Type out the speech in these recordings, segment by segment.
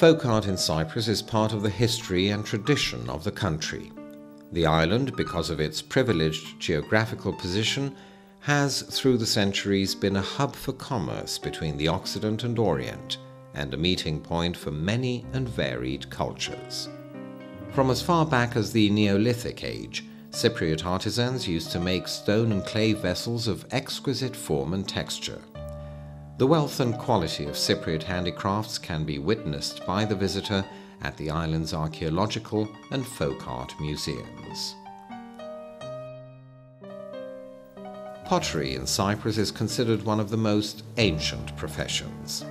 Folk art in Cyprus is part of the history and tradition of the country. The island, because of its privileged geographical position, has through the centuries been a hub for commerce between the Occident and Orient, and a meeting point for many and varied cultures. From as far back as the Neolithic age, Cypriot artisans used to make stone and clay vessels of exquisite form and texture. The wealth and quality of Cypriot handicrafts can be witnessed by the visitor at the island's archaeological and folk art museums. Pottery in Cyprus is considered one of the most ancient professions.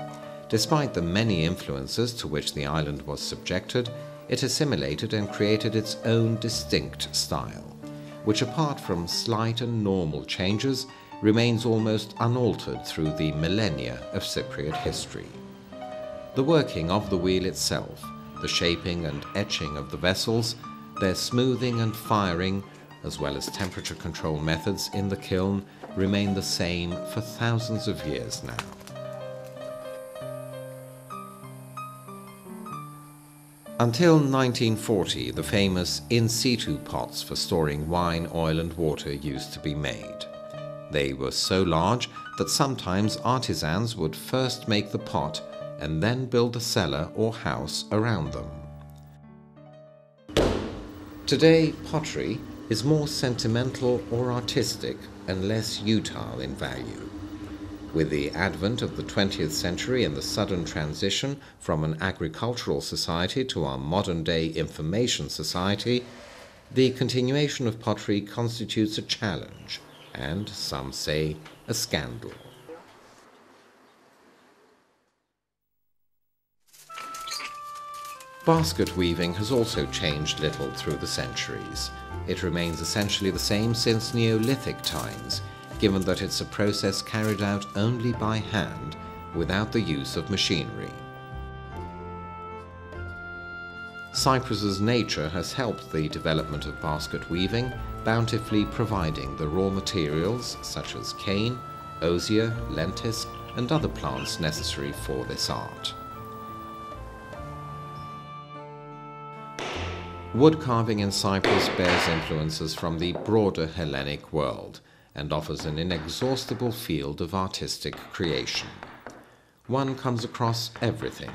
Despite the many influences to which the island was subjected, it assimilated and created its own distinct style, which apart from slight and normal changes, remains almost unaltered through the millennia of Cypriot history. The working of the wheel itself, the shaping and etching of the vessels, their smoothing and firing, as well as temperature control methods in the kiln, remain the same for thousands of years now. Until 1940, the famous in situ pots for storing wine, oil and water used to be made. They were so large that sometimes artisans would first make the pot and then build a cellar or house around them. Today, pottery is more sentimental or artistic and less utile in value. With the advent of the 20th century and the sudden transition from an agricultural society to our modern-day information society, the continuation of pottery constitutes a challenge and, some say, a scandal. Basket weaving has also changed little through the centuries. It remains essentially the same since Neolithic times, given that it's a process carried out only by hand, without the use of machinery. Cyprus's nature has helped the development of basket weaving, bountifully providing the raw materials such as cane, osier, lentisk, and other plants necessary for this art. Wood carving in Cyprus bears influences from the broader Hellenic world and offers an inexhaustible field of artistic creation. One comes across everything,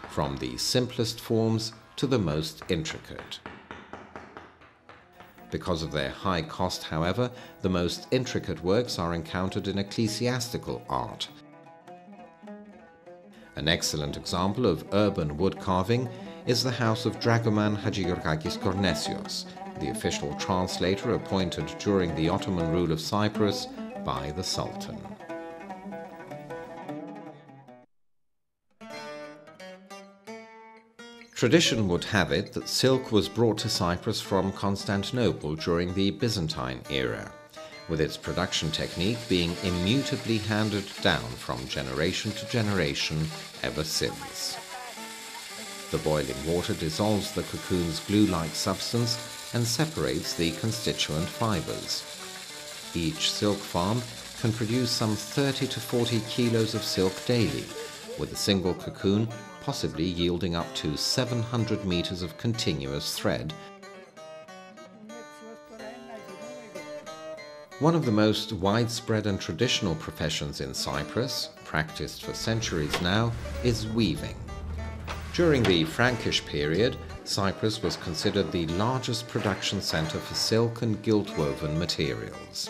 from the simplest forms to the most intricate. Because of their high cost, however, the most intricate works are encountered in ecclesiastical art. An excellent example of urban wood carving is the house of Dragoman Hagiorgakis Kornesios, the official translator appointed during the Ottoman rule of Cyprus by the Sultan. Tradition would have it that silk was brought to Cyprus from Constantinople during the Byzantine era, with its production technique being immutably handed down from generation to generation ever since. The boiling water dissolves the cocoon's glue-like substance and separates the constituent fibers. Each silk farm can produce some 30 to 40 kilos of silk daily, with a single cocoon possibly yielding up to 700 meters of continuous thread. One of the most widespread and traditional professions in Cyprus, practiced for centuries now, is weaving. During the Frankish period, Cyprus was considered the largest production center for silk and gilt-woven materials.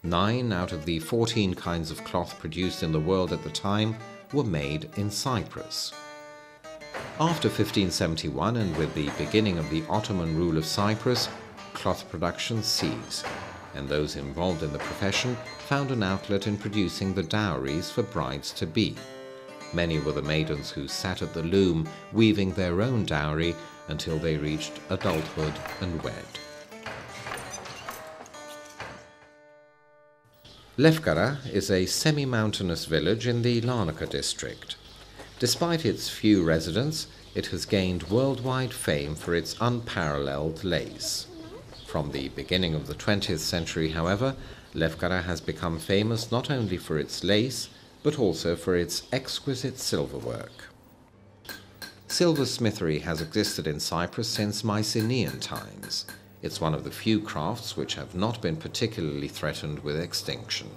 9 out of the 14 kinds of cloth produced in the world at the time were made in Cyprus. After 1571 and with the beginning of the Ottoman rule of Cyprus, cloth production ceased, and those involved in the profession found an outlet in producing the dowries for brides-to-be. Many were the maidens who sat at the loom weaving their own dowry until they reached adulthood and wed. Lefkara is a semi-mountainous village in the Larnaca district. Despite its few residents, it has gained worldwide fame for its unparalleled lace. From the beginning of the 20th century, however, Lefkara has become famous not only for its lace, but also for its exquisite silverwork. Silversmithery has existed in Cyprus since Mycenaean times. It's one of the few crafts which have not been particularly threatened with extinction.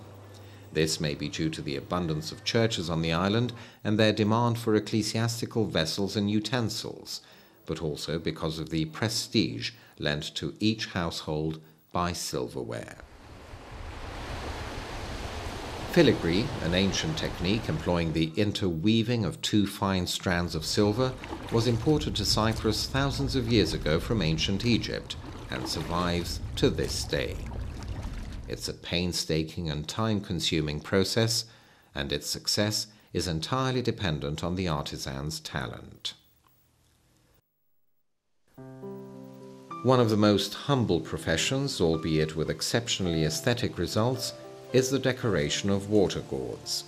This may be due to the abundance of churches on the island and their demand for ecclesiastical vessels and utensils, but also because of the prestige lent to each household by silverware. Filigree, an ancient technique employing the interweaving of two fine strands of silver, was imported to Cyprus thousands of years ago from ancient Egypt and survives to this day. It's a painstaking and time-consuming process, and its success is entirely dependent on the artisan's talent. One of the most humble professions, albeit with exceptionally aesthetic results, is the decoration of water gourds.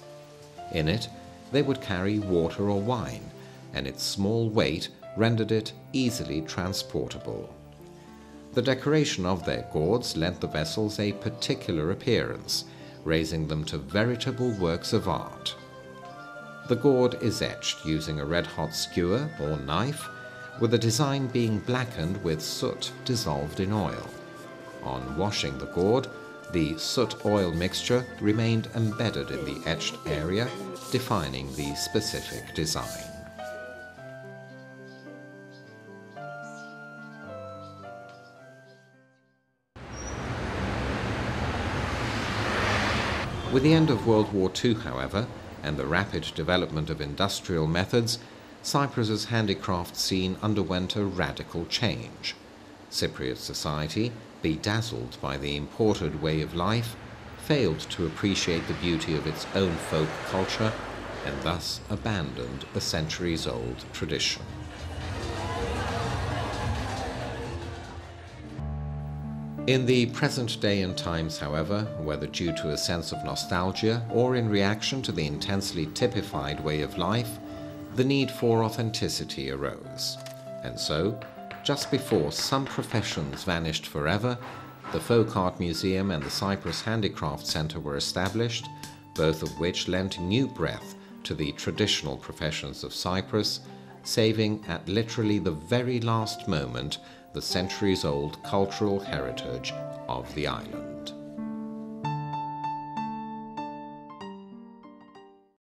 In it, they would carry water or wine, and its small weight rendered it easily transportable. The decoration of their gourds lent the vessels a particular appearance, raising them to veritable works of art. The gourd is etched using a red-hot skewer or knife, with the design being blackened with soot dissolved in oil. On washing the gourd, the soot-oil mixture remained embedded in the etched area, defining the specific design. With the end of World War II, however, and the rapid development of industrial methods, Cyprus's handicraft scene underwent a radical change. Cypriot society, bedazzled by the imported way of life, failed to appreciate the beauty of its own folk culture and thus abandoned a centuries-old tradition. In the present day and times, however, whether due to a sense of nostalgia or in reaction to the intensely typified way of life, the need for authenticity arose. And so, just before some professions vanished forever, the Folk Art Museum and the Cyprus Handicraft Centre were established, both of which lent new breath to the traditional professions of Cyprus, saving at literally the very last moment the centuries-old cultural heritage of the island.